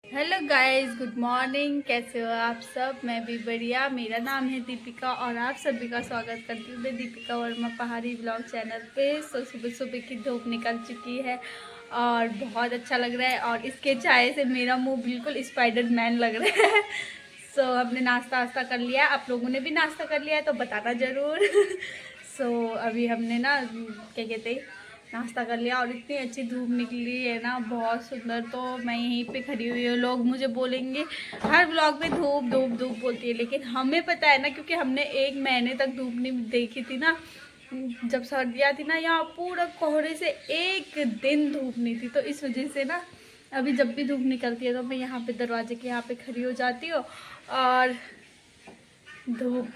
Hello guys, good morning. कैसे हो आप सब? मैं भी बढ़िया। मेरा नाम है दीपिका और आप सभी का स्वागत करती हूँ मैं दीपिका वर्मा पहाड़ी ब्लॉग चैनल पे। सुबह सुबह की धूप निकल चुकी है और बहुत अच्छा लग रहा है और इसके चाय से मेरा मुंह बिल्कुल स्पाइडरमैन लग रहा है। हमने नाश्ता वास्ता कर लिया। आप लोगों ने भी नाश्ता कर लिया है तो बताना ज़रूर। अभी हमने ना क्या कहते हैं, नाश्ता कर लिया और इतनी अच्छी धूप निकली है ना, बहुत सुंदर। तो मैं यहीं पे खड़ी हुई हूँ। लोग मुझे बोलेंगे हर ब्लॉग में धूप धूप धूप बोलती है, लेकिन हमें पता है ना, क्योंकि हमने 1 महीने तक धूप नहीं देखी थी ना। जब सर्दियाँ थी ना, यहाँ पूरा कोहरे से एक दिन धूप नहीं थी। तो इस वजह से ना अभी जब भी धूप निकलती है तो मैं यहाँ पे दरवाजे के यहाँ पे खड़ी हो जाती हूँ और धूप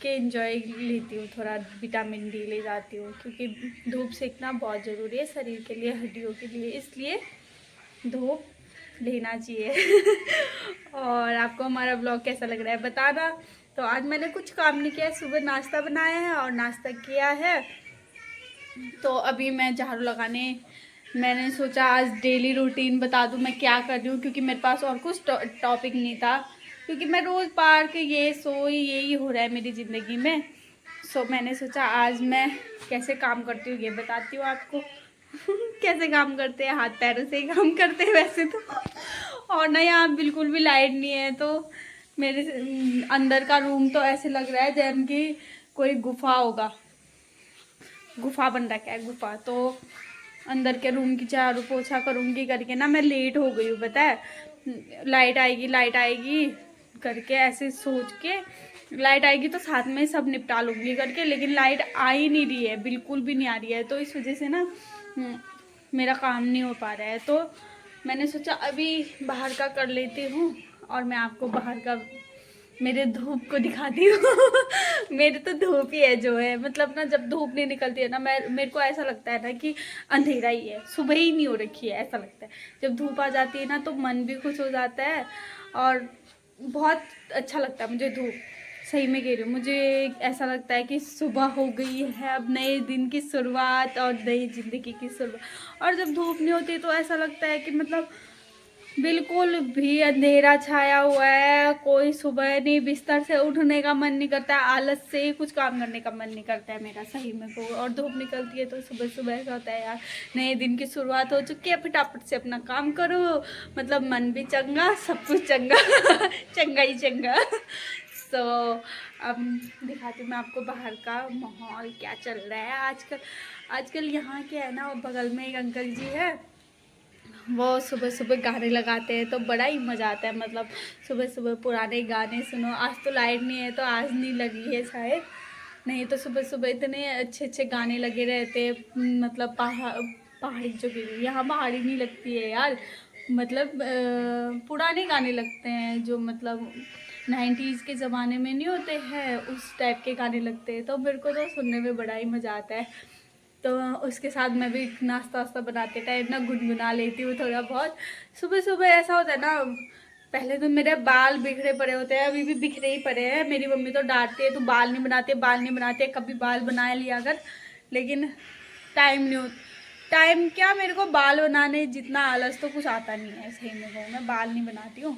के एंजॉय लेती हूँ। थोड़ा विटामिन डी ले जाती हूँ, क्योंकि धूप सेकना बहुत ज़रूरी है शरीर के लिए, हड्डियों के लिए, इसलिए धूप लेना चाहिए। और आपको हमारा ब्लॉग कैसा लग रहा है बताना। तो आज मैंने कुछ काम नहीं किया है, सुबह नाश्ता बनाया है और नाश्ता किया है। तो अभी मैं झाड़ू लगाने, मैंने सोचा आज डेली रूटीन बता दूं मैं क्या कर रही हूँ, क्योंकि मेरे पास और कुछ टॉपिक नहीं था, क्योंकि मैं रोज़ पार्क ये सोई यही हो रहा है मेरी ज़िंदगी में। मैंने सोचा आज मैं कैसे काम करती हूँ ये बताती हूँ आपको। कैसे काम करते हैं, हाथ पैरों से ही काम करते हैं वैसे तो। और ना यहाँ बिल्कुल भी लाइट नहीं है, तो मेरे अंदर का रूम तो ऐसे लग रहा है जैसे कि कोई गुफा होगा, गुफा बन रखा है, गुफा। तो अंदर के रूम की झाड़ू पोछा करूँगी करके ना मैं लेट हो गई हूँ, पता है। लाइट आएगी करके ऐसे सोच के, लाइट आएगी तो साथ में सब निपटा लूँगी करके, लेकिन लाइट आ ही नहीं रही है, बिल्कुल भी नहीं आ रही है। तो इस वजह से ना मेरा काम नहीं हो पा रहा है। तो मैंने सोचा अभी बाहर का कर लेती हूँ और मैं आपको बाहर का मेरे धूप को दिखाती हूँ। मेरे तो धूप ही है जो है, मतलब ना जब धूप नहीं निकलती है ना, मेरे को ऐसा लगता है ना कि अंधेरा ही है, सुबह ही नहीं हो रखी है, ऐसा लगता है। जब धूप आ जाती है ना तो मन भी खुश हो जाता है और बहुत अच्छा लगता है मुझे धूप। सही में कह रही हूँ, मुझे ऐसा लगता है कि सुबह हो गई है, अब नए दिन की शुरुआत और नई ज़िंदगी की शुरुआत। और जब धूप नहीं होती तो ऐसा लगता है कि मतलब बिल्कुल भी अंधेरा छाया हुआ है, कोई सुबह नहीं, बिस्तर से उठने का मन नहीं करता है, आलस से ही कुछ काम करने का मन नहीं करता है मेरा, सही में को। और धूप निकलती है तो सुबह सुबह ऐसा होता है यार नए दिन की शुरुआत हो चुकी है, फटाफट से अपना काम करो, मतलब मन भी चंगा, सब कुछ चंगा। चंगा ही चंगा। अब दिखाती हूँ मैं आपको बाहर का माहौल क्या चल रहा है आजकल। आजकल यहाँ क्या है ना, बगल में एक अंकल जी है, वो सुबह सुबह गाने लगाते हैं तो बड़ा ही मज़ा आता है। मतलब सुबह सुबह पुराने गाने सुनो। आज तो लाइट नहीं है तो आज नहीं लगी है शायद, नहीं तो सुबह सुबह इतने अच्छे अच्छे गाने लगे रहते हैं। मतलब पहाड़ी जो गिरी, यहाँ पहाड़ी नहीं लगती है यार, मतलब पुराने गाने लगते हैं जो मतलब 90s के ज़माने में नहीं होते हैं, उस टाइप के गाने लगते हैं। तो मेरे को तो सुनने में बड़ा ही मज़ा आता है। तो उसके साथ मैं भी नाश्ता वास्ता बनाते टाइम ना गुनगुना लेती हूँ थोड़ा बहुत। सुबह सुबह ऐसा होता है ना, पहले तो मेरे बाल बिखरे पड़े होते हैं, अभी भी बिखरे ही पड़े हैं। मेरी मम्मी तो डांटती है, तू बाल नहीं बनाते, बाल नहीं बनाते, कभी बाल बना लिया कर। लेकिन टाइम नहीं होता। टाइम क्या, मेरे को बाल बनाने जितना आलस तो कुछ आता नहीं है, सही में कहूँ मैं बाल नहीं बनाती हूँ।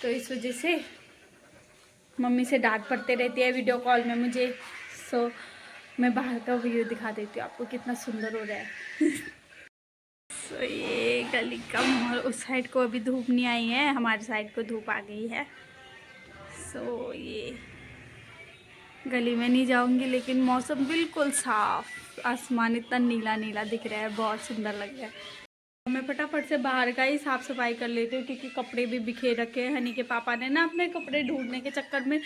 तो इस वजह से मम्मी से डांट पड़ते रहती है वीडियो कॉल में मुझे। मैं बाहर का व्यू दिखा देती हूँ आपको कितना सुंदर हो रहा है। ये गली का माहौल, उस साइड को अभी धूप नहीं आई है, हमारी साइड को धूप आ गई है। ये गली में नहीं जाऊंगी, लेकिन मौसम बिल्कुल साफ, आसमान इतना नीला नीला दिख रहा है, बहुत सुंदर लग रहा है। मैं फटाफट से बाहर का ही साफ़ सफाई कर लेती हूँ, क्योंकि कपड़े भी बिखेर रखे हैं। हनी के पापा ने ना अपने कपड़े ढूंढने के चक्कर में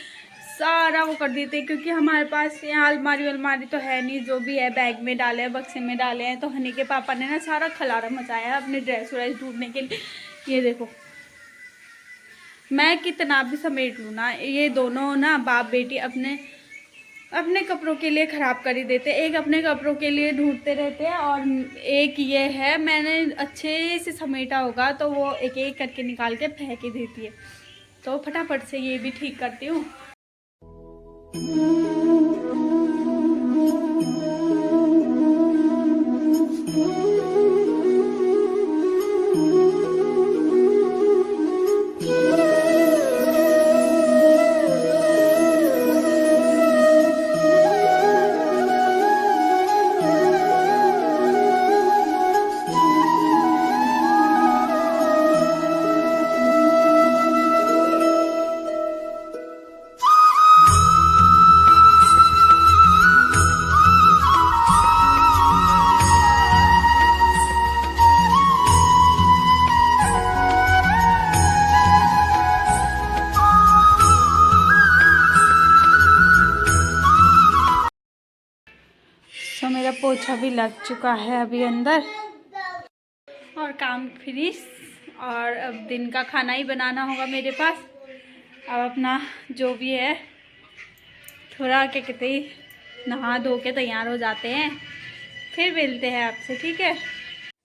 सारा वो कर देते हैं, क्योंकि हमारे पास यहाँ अलमारी तो है नहीं, जो भी है बैग में डाले हैं, बक्से में डाले हैं। तो हनी के पापा ने ना सारा खलारा मचाया है अपने ड्रेस व्रेस ढूंढने के लिए। ये देखो, मैं कितना भी समेट लूँ ना, ये दोनों ना बाप बेटी अपने कपड़ों के लिए ख़राब कर ही देते। एक अपने कपड़ों के लिए ढूंढते रहते हैं और एक ये है, मैंने अच्छे से समेटा होगा तो वो एक एक करके निकाल के फेंक ही देती है। तो फटाफट से ये भी ठीक करती हूँ। पोछा भी लग चुका है अभी अंदर, और काम फिनिश। और अब दिन का खाना ही बनाना होगा मेरे पास। अब अपना जो भी है थोड़ा क्या कहते हैं, नहा धो के तैयार हो जाते हैं, फिर मिलते हैं आपसे, ठीक है।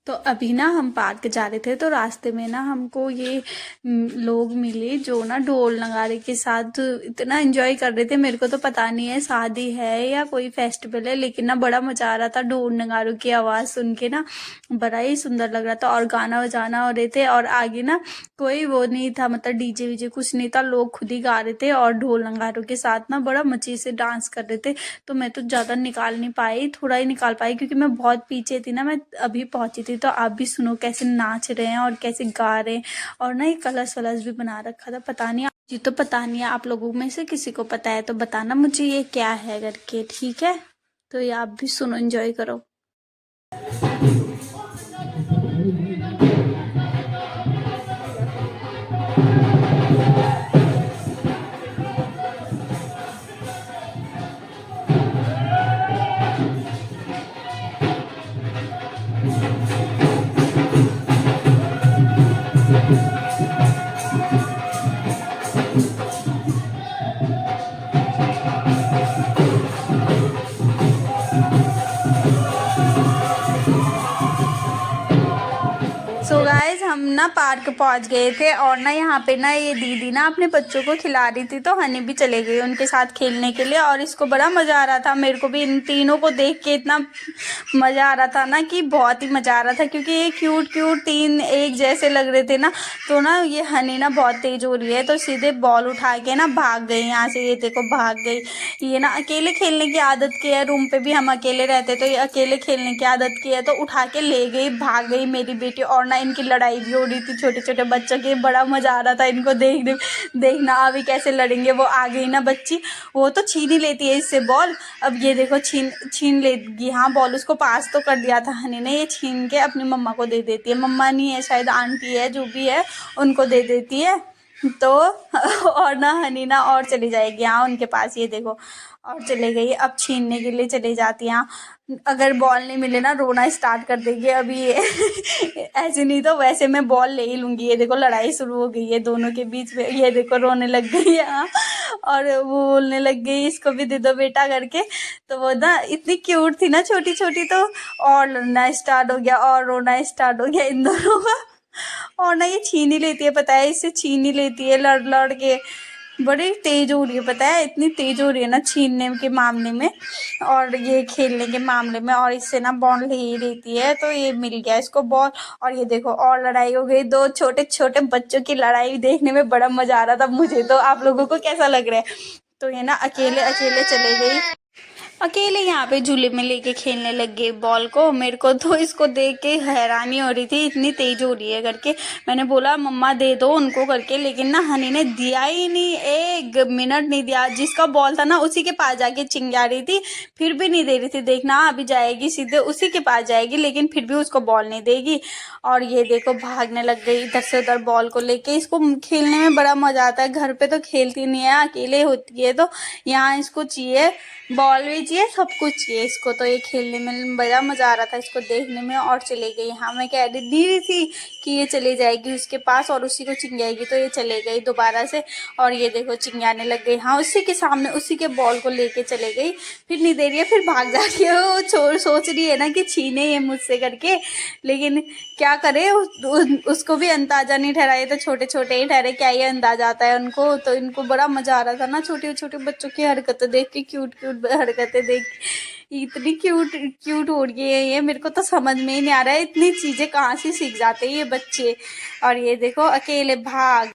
तो अभी ना हम पार्क जा रहे थे, तो रास्ते में ना हमको ये लोग मिले जो ना ढोल नगाड़े के साथ इतना एंजॉय कर रहे थे। मेरे को तो पता नहीं है शादी है या कोई फेस्टिवल है, लेकिन ना बड़ा मजा आ रहा था ढोल नगाड़ों की आवाज़ सुन के ना, बड़ा ही सुंदर लग रहा था। और गाना बजाना हो रहे थे, और आगे ना कोई वो नहीं था, मतलब डीजे वीजे कुछ नहीं था, लोग खुद ही गा रहे थे और ढोल नगाड़ों के साथ ना बड़ा मजे से डांस कर रहे थे। तो मैं तो ज़्यादा निकाल नहीं पाई, थोड़ा ही निकाल पाई, क्योंकि मैं बहुत पीछे थी ना, मैं अभी पहुंची थी। तो आप भी सुनो कैसे नाच रहे हैं और कैसे गा रहे हैं। और ना ये कलश वलश भी बना रखा था, पता नहीं जी, तो पता नहीं आप लोगों में से किसी को पता है तो बताना मुझे ये क्या है करके, ठीक है। तो ये आप भी सुनो, एंजॉय करो। सो गाइज हम ना पार्क पहुंच गए थे, और ना यहाँ पे ना ये दीदी ना अपने बच्चों को खिला रही थी, तो हनी भी चले गई उनके साथ खेलने के लिए, और इसको बड़ा मज़ा आ रहा था। मेरे को भी इन तीनों को देख के इतना मज़ा आ रहा था ना कि बहुत ही मज़ा आ रहा था, क्योंकि ये क्यूट क्यूट तीन एक जैसे लग रहे थे ना। तो ना ये हनी ना बहुत तेज़ हो रही है, तो सीधे बॉल उठा के ना भाग गई यहाँ से। ये देखो भाग गई। ये ना अकेले खेलने की आदत की है, रूम पे भी हम अकेले रहते, तो ये अकेले खेलने की आदत की है, तो उठा के ले गई, भाग गई मेरी बेटी। और ना इनकी लड़ाई भी हो रही थी छोटे छोटे बच्चों की, बड़ा मजा आ रहा था इनको देखना अभी कैसे लड़ेंगे। वो आ गई ना बच्ची, वो तो छीन ही लेती है इससे बॉल। अब ये देखो छीन लेगी। हाँ बॉल उसको पास तो कर दिया था हनी ने, ये छीन के अपनी मम्मा को दे देती है। मम्मा नहीं है शायद, आंटी है, जो भी है उनको दे देती है। तो और ना हनी ना और चली जाएगी हाँ उनके पास, ये देखो और चले गई। अब छीनने के लिए चले जाती हैं। अगर बॉल नहीं मिले ना रोना स्टार्ट कर देगी अभी ये ऐसे नहीं तो वैसे मैं बॉल ले ही लूँगी। ये देखो लड़ाई शुरू हो गई है दोनों के बीच में, ये देखो रोने लग गई है हाँ। और वो बोलने लग गई इसको भी दे दो बेटा करके। तो वो ना इतनी क्यूट थी ना छोटी छोटी, तो और रोना स्टार्ट हो गया, और रोना स्टार्ट हो गया इन दोनों का। और ना ये छीन ही लेती है, पता है, इससे छीन ही लेती है लड़ लड़ के। बड़ी तेज हो रही है, पता है, इतनी तेज हो रही है ना छीनने के मामले में और ये खेलने के मामले में, और इससे ना बॉल ले ही लेती है। तो ये मिल गया इसको बॉल, और ये देखो और लड़ाई हो गई। दो छोटे छोटे बच्चों की लड़ाई देखने में बड़ा मजा आ रहा था मुझे। तो आप लोगों को कैसा लग रहा है? तो ये ना अकेले अकेले चले गई, अकेले यहाँ पे झूले में लेके खेलने लग गए बॉल को। मेरे को तो इसको देख के हैरानी हो रही थी, इतनी तेज हो रही है करके। मैंने बोला मम्मा दे दो उनको करके, लेकिन ना हनी ने दिया ही नहीं, एक मिनट नहीं दिया। जिसका बॉल था ना उसी के पास जाके चिंगा रही थी, फिर भी नहीं दे रही थी। देखना अभी जाएगी सीधे उसी के पास जाएगी, लेकिन फिर भी उसको बॉल नहीं देगी। और ये देखो भागने लग गई इधर से उधर बॉल को लेके। इसको खेलने में बड़ा मजा आता है, घर पे तो खेलती नहीं है, अकेले होती है, तो यहाँ इसको चाहिए बॉल भी चाहिए, सब कुछ चाहिए इसको। तो ये खेलने में बड़ा मज़ा आ रहा था इसको देखने में। और चले गई, हाँ मैं कह रही थी कि ये चली जाएगी उसके पास और उसी को चिंगाएगी, तो ये चले गई दोबारा से। और ये देखो चिंगाने लग गई, हाँ उसी के सामने उसी के बॉल को लेके चले गई, फिर नहीं दे रही है, फिर भाग जाती है। वो सोच रही है ना कि छीने ये मुझसे करके, लेकिन क्या करे उसको भी अंदाजा नहीं ठहरा। ये तो छोटे छोटे ही ठहरे, क्या ये अंदाजा आता है उनको। तो इनको बड़ा मजा आ रहा था ना छोटे छोटे बच्चों की हरकतें देख के, क्यूट क्यूट हरकतें देख, इतनी क्यूट क्यूट हो रही है ये। मेरे को तो समझ में ही नहीं आ रहा है इतनी चीजें कहाँ से सीख जाते हैं ये बच्चे। और ये देखो अकेले भाग